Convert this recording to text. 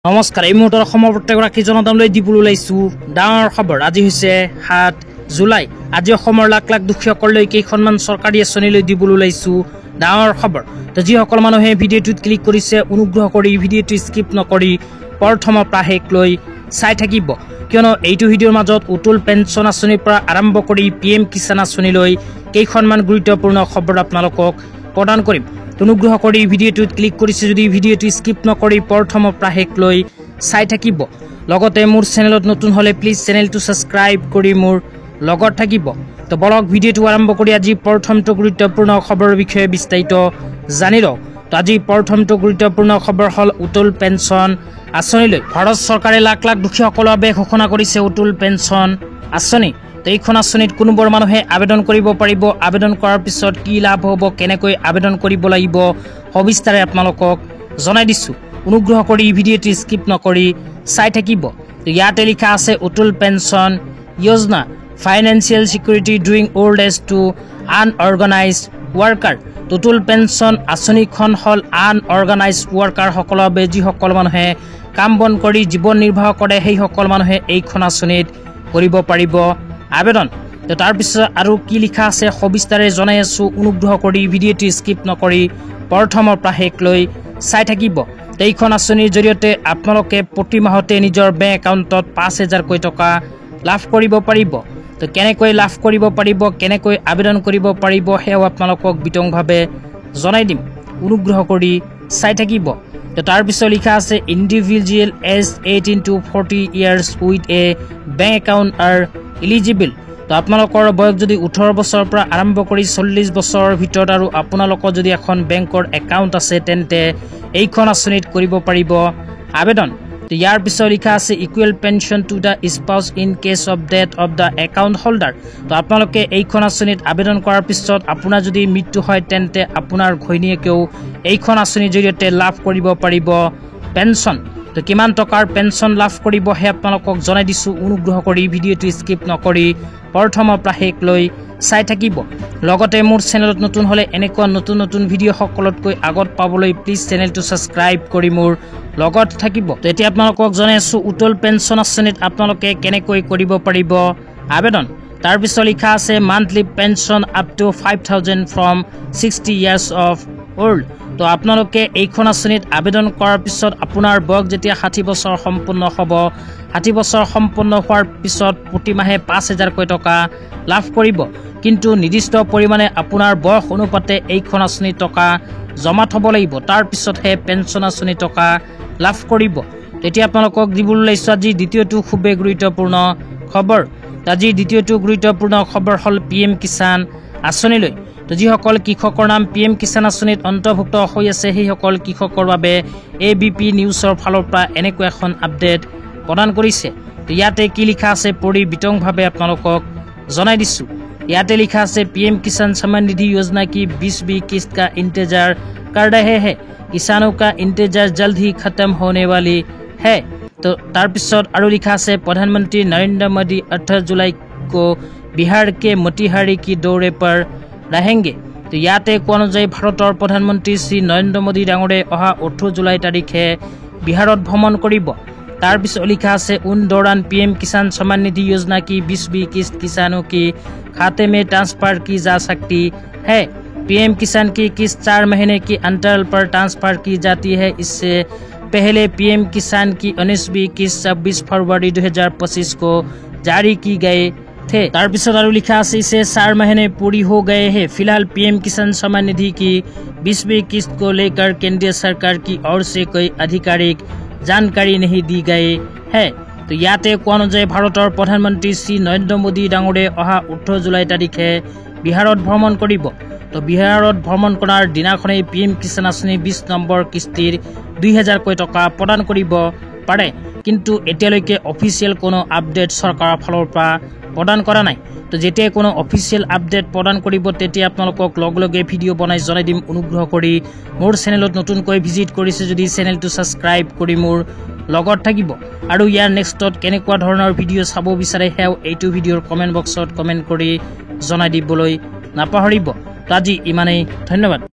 নমস্কাৰ এই মুহূৰ্তৰ অসমৰ প্ৰত্যেকগৰাকী জনতালৈ দিবলৈ ওলাইছো ডাঙৰ খবৰ। আজি হৈছে ৭ জুলাই। আজি অসমৰ লাখ লাখ দুখীয়াসকললৈ কেইখনমান চৰকাৰী আঁচনিলৈ দিবলৈ ওলাইছো ডাঙৰ খবৰ। তো যিসকল মানুহে ভিডিঅ'টোত ক্লিক কৰিছে অনুগ্ৰহ কৰি ভিডিঅ'টো স্কিপ নকৰি প্ৰথমৰ পৰা শেষলৈ চাই থাকিব, কিয়নো এইটো ভিডিঅ'ৰ মাজত অটল পেঞ্চন আঁচনিৰ পৰা আৰম্ভ কৰি PM কিষাণ আঁচনিলৈ কেইখনমান গুৰুত্বপূৰ্ণ খবৰ আপোনালোকক প্ৰদান কৰিম। অনুগ্ৰহ কৰি ভিডিঅ'টোত ক্লিক কৰিছে যদি ভিডিঅ'টো স্কিপ নকৰি প্ৰথমৰ পৰা শেষলৈ চাই থাকিব। লগতে মোৰ চেনেলত নতুন হলে প্লিজ চেনেলটো সাবস্ক্ৰাইব কৰি মোৰ লগত থাকিব। তো বলক ভিডিঅ'টো আৰম্ভ কৰি আজি প্ৰথমটো গুৰুত্বপূৰ্ণ খবৰৰ বিষয়ে বিস্তাৰিত জানি লওক। তো আজি প্ৰথমটো গুৰুত্বপূৰ্ণ খবৰ হল অটল পেঞ্চন আঁচনিলৈ। ভাৰত চৰকাৰে লাখ লাখ দুখীয়াসকলৰ বাবে ঘোষণা কৰিছে অটল পেঞ্চন আঁচনি। তো এইখন আঁচনিত কোনোবোৰ মানুহে আবেদন কৰিব পাৰিব, আবেদন কৰাৰ পিছত কি লাভ হ'ব, কেনেকৈ আবেদন কৰিব লাগিব সবিস্তাৰে আপোনালোকক জনাই দিছো। অনুগ্ৰহ কৰি ভিডিঅ'টো স্কিপ নকৰি চাই থাকিব। তো ইয়াতে লিখা আছে Atal pension Yojana financial security during old age to unorganised worker. Atal pension আঁচনিখন হ'ল আনঅৰ্গানাইজড ৱৰ্কাৰ সকলৰ বাবে, যিসকল মানুহে কাম বন কৰি জীৱন নিৰ্বাহ কৰে সেইসকল মানুহে এইখন আঁচনিত কৰিব পাৰিব আবেদন। তো তাৰপিছত আৰু কি লিখা আছে সবিস্তাৰে জনাই আছো। অনুগ্ৰহ কৰি ভিডিঅ'টো স্কিপ নকৰি প্ৰথমৰ পৰা শেষলৈ চাই থাকিব। এইখন আঁচনিৰ জৰিয়তে আপোনালোকে প্ৰতি মাহতে নিজৰ বেংক একাউণ্টত ৫,০০০কৈ টকা লাভ কৰিব পাৰিব। তো কেনেকৈ লাভ কৰিব পাৰিব, কেনেকৈ আবেদন কৰিব পাৰিব সেয়াও আপোনালোকক বিতংভাৱে জনাই দিম, অনুগ্ৰহ কৰি চাই থাকিব। তো তাৰপিছত লিখা আছে individual age 18 to 40 years with a bank account are eligible. তো আপোনালোকৰ বয়স যদি 18 বছৰৰ পৰা আৰম্ভ কৰি 40 বছৰৰ ভিতৰত আৰু আপোনালোকৰ যদি এখন বেংকৰ একাউণ্ট আছে তেন্তে এইখন আঁচনিত কৰিব পাৰিব আবেদন। তো ইয়াৰ পিছত লিখা আছে equal pension to the spouse in case of death of the account holder. তো আপোনালোকে এইখন আঁচনিত আবেদন কৰাৰ পিছত আপোনাৰ যদি মৃত্যু হয় তেন্তে আপোনাৰ ঘৈণীয়েকেও এইখন আঁচনিৰ জৰিয়তে লাভ কৰিব পাৰিব পেঞ্চন। তো কিমান টকাৰ পেঞ্চন লাভ কৰিব সেই আপোনালোকক জনাই দিছো। অনুগ্ৰহ কৰি ভিডিঅ'টো স্কিপ নকৰি প্ৰথমৰ পৰা শেষলৈ চাই থাকিব। লগতে মোৰ চেনেলত নতুন হলে এনেকুৱা নতুন নতুন ভিডিঅ' সকলোতকৈ আগত পাবলৈ প্লিজ চেনেলটো সাবস্ক্ৰাইব কৰি মোৰ লগত থাকিব। তো এতিয়া আপোনালোকক জনাই আছো অটল পেঞ্চন আঁচনিত আপোনালোকে কেনেকৈ কৰিব পাৰিব আবেদন। তাৰপিছত লিখা আছে monthly pension up to 5,000 from 60 years of old. তো আপোনালোকে এইখন আঁচনিত আবেদন কৰাৰ পিছত আপোনাৰ বয়স যেতিয়া 60 বছৰ সম্পূৰ্ণ হ'ব, 60 বছৰ সম্পূৰ্ণ হোৱাৰ পিছত প্ৰতিমাহে ৫,০০০কৈ টকা লাভ কৰিব। কিন্তু নিৰ্দিষ্ট পৰিমাণে আপোনাৰ বয়স অনুপাতে এইখন আঁচনিৰ টকা জমা থ'ব লাগিব, তাৰপিছতহে পেঞ্চন আঁচনিৰ টকা লাভ কৰিব। তেতিয়া আপোনালোকক দিবলৈ ওলাইছোঁ আজি দ্বিতীয়টো খুবেই গুৰুত্বপূৰ্ণ খবৰ। আজি দ্বিতীয়টো গুৰুত্বপূৰ্ণ খবৰ হ'ল PM কিষাণ আঁচনিলৈ। তো যিসকল কৃষকৰ নাম PM কিষাণ আঁচনিত অন্তৰ্ভুক্ত হৈ আছে সেইসকল কৃষকৰ বাবে ABP নিউজৰ ফালৰ পৰা এনেকুৱা এখন আপডেট প্ৰদান কৰিছে। তো ইয়াতে কি লিখা আছে পঢ়ি বিতংভাৱে আপোনালোকক জনাই দিছোঁ। ইয়াতে লিখা আছে PM किसान सम्मान निधि योजना की 20वीं किस्त का इंतजार कर रहे हैं, किसानों का इंतजार जल्द ही खत्म होने वाली है। तो তাৰপিছত আৰু লিখা আছে प्रधानमंत्री नरेंद्र मोदी 18 जुलाई को बिहार के मोतिहारी की दौरे पर रहेंगे। तो ইয়াতে কোৱা অনুযায়ী ভাৰতৰ প্ৰধানমন্ত্ৰী শ্ৰী নৰেন্দ্ৰ মোদী ডাঙৰে অহা 18 জুলাই তাৰিখে বিহাৰত ভ্ৰমণ কৰিব। তাৰপিছত লিখা আছে उन दौरान PM किसान सम्मान निधि योजना की 20वीं किस्त किसानों की खाते में ट्रांसफर की जा सकती है। PM किसान की किस्त 4 महीने की अंतराल पर ट्रांसफर की जाती है। इससे पहले PM किसान की 19वीं किस्त 26 फरवरी 2025 को जारी की गए थे। তাৰপিছত আৰু লিখা আছে इसे 4 महीने पूरी हो गए हैं। फिलहाल PM किसान सम्मान निधि की 20वीं किस्त को लेकर केंद्रीय सरकार की ओर से कोई आधिकारिक जानकारी नहीं दी गई है। তো ইয়াতে কোৱা অনুযায়ী ভাৰতৰ প্ৰধানমন্ত্ৰী শ্ৰী নৰেন্দ্ৰ মোদী ডাঙৰে অহা 18 জুলাই তাৰিখে বিহাৰত ভ্ৰমণ কৰিব। তো বিহাৰত ভ্ৰমণ কৰাৰ দিনাখনেই PM কিষাণ আঁচনি 20 নম্বৰ কিস্তিৰ 2,000কৈ টকা প্ৰদান কৰিব পাৰে। কিন্তু এতিয়ালৈকে অফিচিয়েল কোনো আপডেট চৰকাৰৰ ফালৰ পৰা প্ৰদান কৰা নাই। তো যেতিয়া কোনো অফিচিয়েল আপডেট প্ৰদান কৰিব তেতিয়া আপোনালোকক লগে লগে ভিডিঅ' বনাই জনাই দিম। অনুগ্ৰহ কৰি মোৰ চেনেলত নতুনকৈ ভিজিট কৰিছে যদি চেনেলটো সাবস্ক্ৰাইব কৰি মোৰ লগত থাকিব। আৰু ইয়াৰ নেক্সটত কেনেকুৱা ধৰণৰ ভিডিঅ' চাব বিচাৰে সেয়াও এইটো ভিডিঅ'ৰ কমেণ্ট বক্সত কমেণ্ট কৰি জনাই দিবলৈ নাপাহৰিব। তো আজি ইমানেই, ধন্যবাদ।